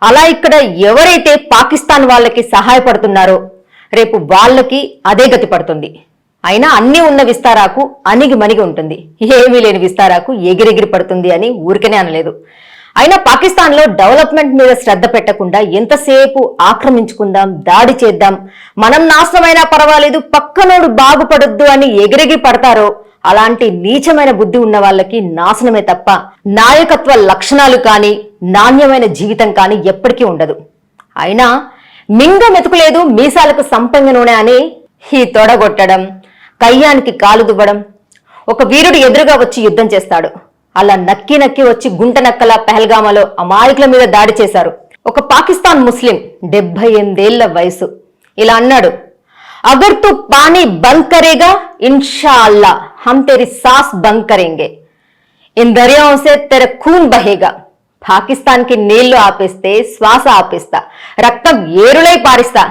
అలా ఇక్కడ ఎవరైతే పాకిస్తాన్ వాళ్ళకి సహాయపడుతున్నారో రేపు వాళ్ళకి అదే గతి పడుతుంది. అయినా అన్ని ఉన్న విస్తారాకు అణిగి మణిగి ఉంటుంది, ఏమీ లేని విస్తారాకు ఎగిరెగిరి పడుతుంది అని ఊరికనే అనలేదు. అయినా పాకిస్తాన్ లో డెవలప్మెంట్ మీద శ్రద్ధ పెట్టకుండా ఎంతసేపు ఆక్రమించుకుందాం, దాడి చేద్దాం, మనం నాశనమైనా పర్వాలేదు, పక్కనోడు బాగుపడొద్దు అని ఎగిరెగిరి పడతారో అలాంటి నీచమైన బుద్ధి ఉన్న వాళ్ళకి నాశనమే తప్ప నాయకత్వ లక్షణాలు కానీ నాణ్యమైన జీవితం కానీ ఎప్పటికీ ఉండదు. అయినా మింగ మెతుకులేదు మీసాలకు సంపంగ నూనె అని ఈ తొడగొట్టడం, కయ్యానికి కాలు దువ్వడం. ఒక వీరుడు ఎదురుగా వచ్చి యుద్ధం చేస్తాడు, అలా నక్కి నక్కి వచ్చి గుంట నక్కల పెహల్గామాలో అమాయకుల మీద దాడి చేశారు. ఒక పాకిస్తాన్ ముస్లిం 78 ఏళ్ల వయసు ఇలా అన్నాడు, అగర్ తు పానీ బంద్ కరేగా ఇన్షా అల్లా హమ్ తెరీ సాస్ బంద్ కరేంగే, ఇన్ దరియాओं से तेरा खून बहेगा. పాకిస్తాన్ కి నీళ్లు ఆపేస్తే శ్వాస ఆపేస్తా, రక్తం ఏరులై పారిస్తా.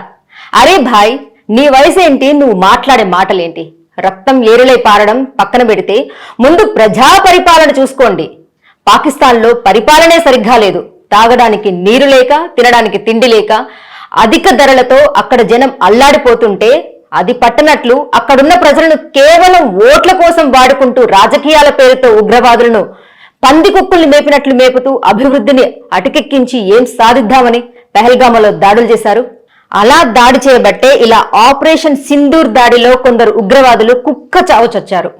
అరే భాయ్, నీ వయసు ఏంటి, నువ్వు మాట్లాడే మాటలేంటి? రక్తం ఏరులై పారడం పక్కన పెడితే ముందు ప్రజా పరిపాలన చూసుకోండి. పాకిస్తాన్ లో పరిపాలనే సరిగ్గా లేదు. తాగడానికి నీరు లేక, తినడానికి తిండి లేక, అధిక ధరలతో అక్కడ జనం అల్లాడిపోతుంటే అది పట్టనట్లు అక్కడున్న ప్రజలను కేవలం ఓట్ల కోసం వాడుకుంటూ రాజకీయాల పేరుతో ఉగ్రవాదులను పంది కుక్కుల్ని మేపినట్లు మేపుతూ అభివృద్ధిని అటకెక్కించి ఏం సాధిద్దామని పెహల్గామాలో దాడులు చేశారు. అలా దాడి చేయబట్టే ఇలా ఆపరేషన్ సింధూర్ దాడిలో కొందరు ఉగ్రవాదులు కుక్క చావు చచ్చారు.